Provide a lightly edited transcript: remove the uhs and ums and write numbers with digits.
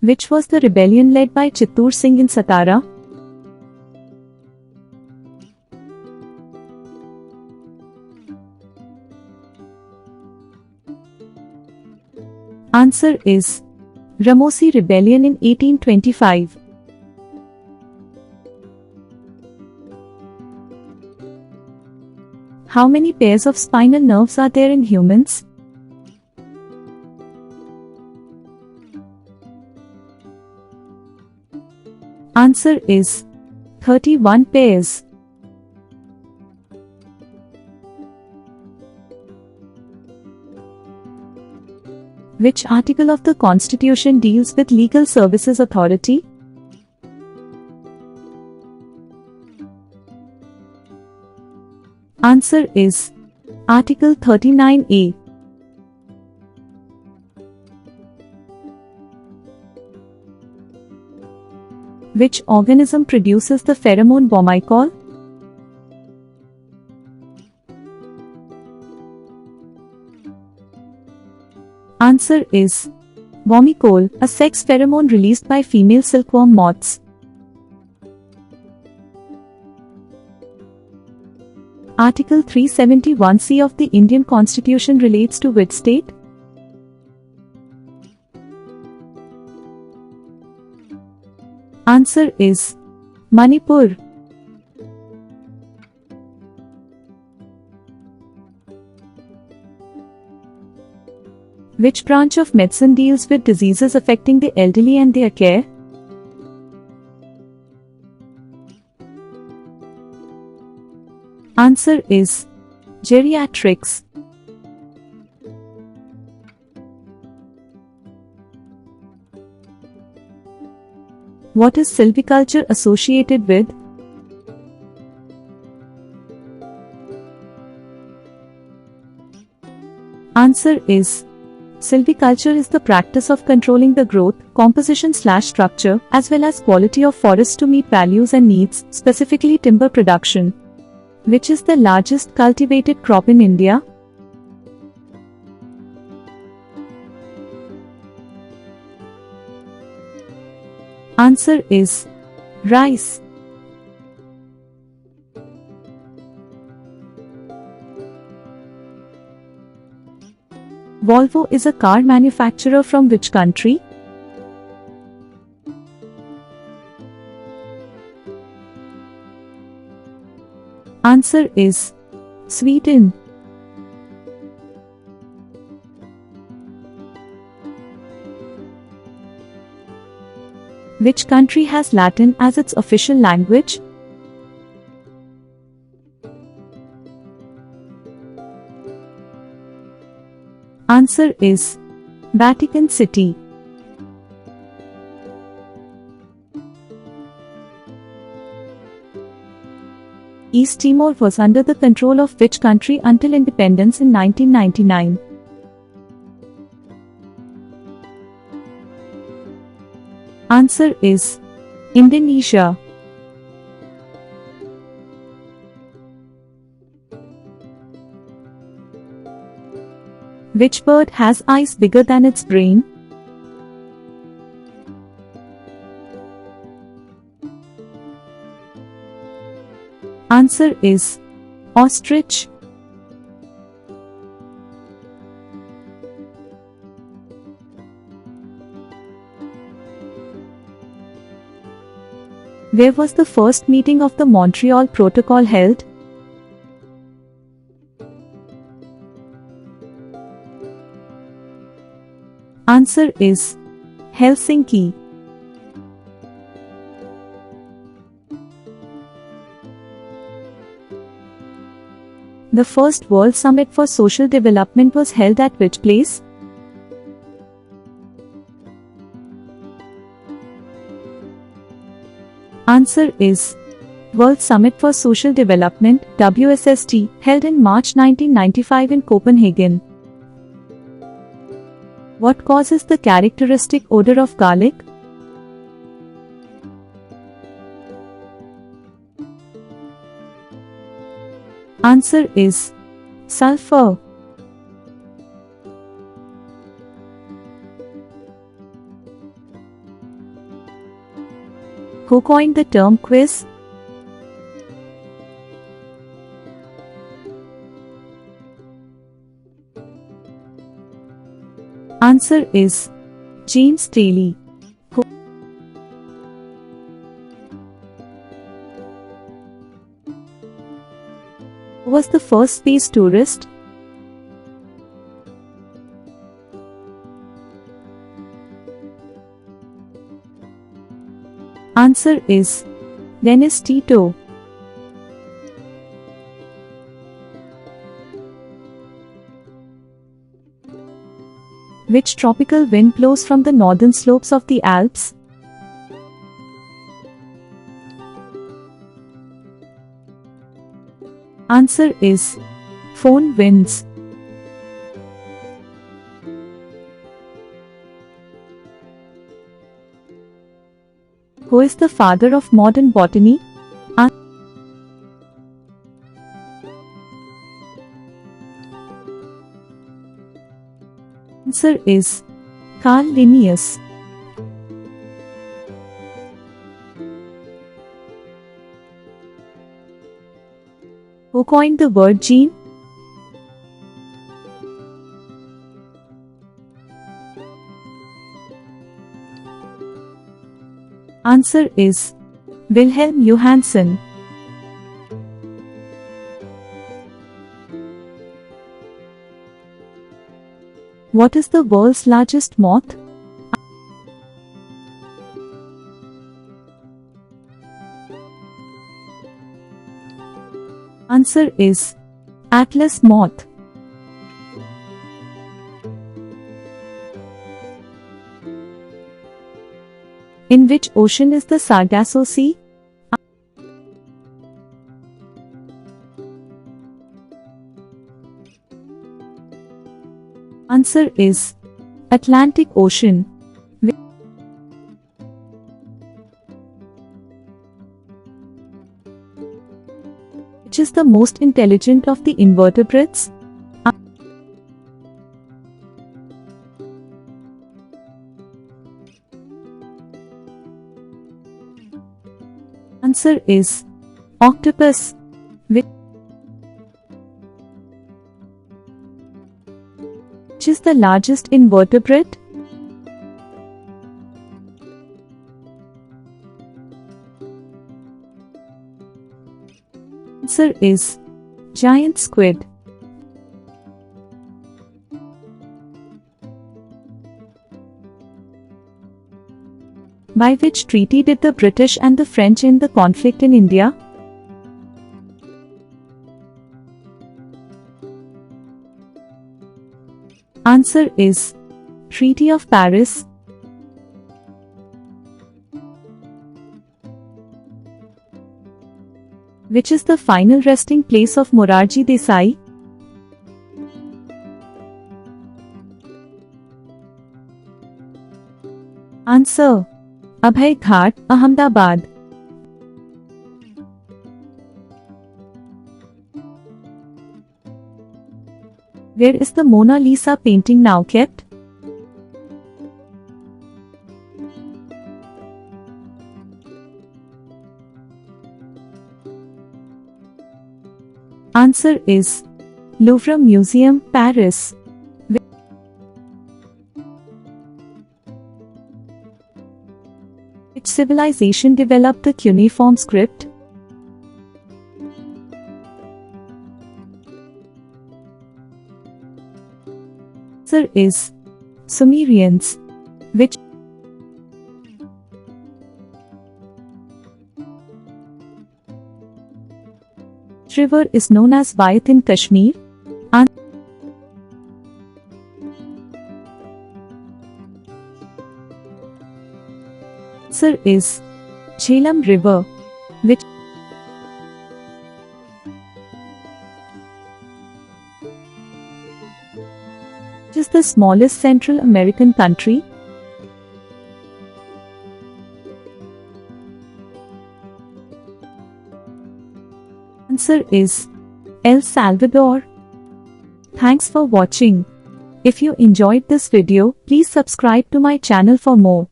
Which was the rebellion led by Chittur Singh in Satara? Answer is Ramosi Rebellion in 1825. How many pairs of spinal nerves are there in humans? Answer is 31 pairs. Which article of the Constitution deals with Legal Services Authority? Answer is Article 39A. Which organism produces the pheromone bombycol? Answer is bombycol, a sex pheromone released by female silkworm moths. Article 371C of the Indian Constitution relates to which state? Answer is Manipur. Which branch of medicine deals with diseases affecting the elderly and their care? Answer is geriatrics. What is silviculture associated with? Answer is silviculture is the practice of controlling the growth, composition/structure, as well as quality of forests to meet values and needs, specifically timber production. Which is the largest cultivated crop in India? Answer is rice. Volvo is a car manufacturer from which country? Answer is Sweden. Which country has Latin as its official language? Answer is Vatican City. East Timor was under the control of which country until independence in 1999? Answer is Indonesia. Which bird has eyes bigger than its brain? Answer is ostrich. Where was the first meeting of the Montreal Protocol held? Answer is Helsinki. The first World Summit for Social Development was held at which place? Answer is World Summit for Social Development (WSST) held in March 1995 in Copenhagen. What causes the characteristic odor of garlic? Answer is sulfur. Who coined the term quiz? Answer is James Daly. Who was the first space tourist? Answer is Dennis Tito. Which tropical wind blows from the northern slopes of the Alps? Answer is foehn winds. Who is the father of modern botany? Answer is Carl Linnaeus. Who coined the word gene? Answer is Wilhelm Johansen. What is the world's largest moth? Answer is Atlas moth. In which ocean is the Sargasso Sea? Answer is Atlantic Ocean. Which is the most intelligent of the invertebrates? Answer is octopus. Which is the largest invertebrate? Answer is giant squid. By which treaty did the British and the French end the conflict in India? Answer is Treaty of Paris. Which is the final resting place of Morarji Desai? Answer Abhay Ghat, Ahmedabad. Where is the Mona Lisa painting now kept? Answer is Louvre Museum, Paris. Which civilization developed the Cuneiform script? Answer is Sumerians. Which river is known as Vyeth in Kashmir? Answer is Jhelum River. Which is the smallest Central American country? Answer is El Salvador. Thanks for watching. If you enjoyed this video, please subscribe to my channel for more.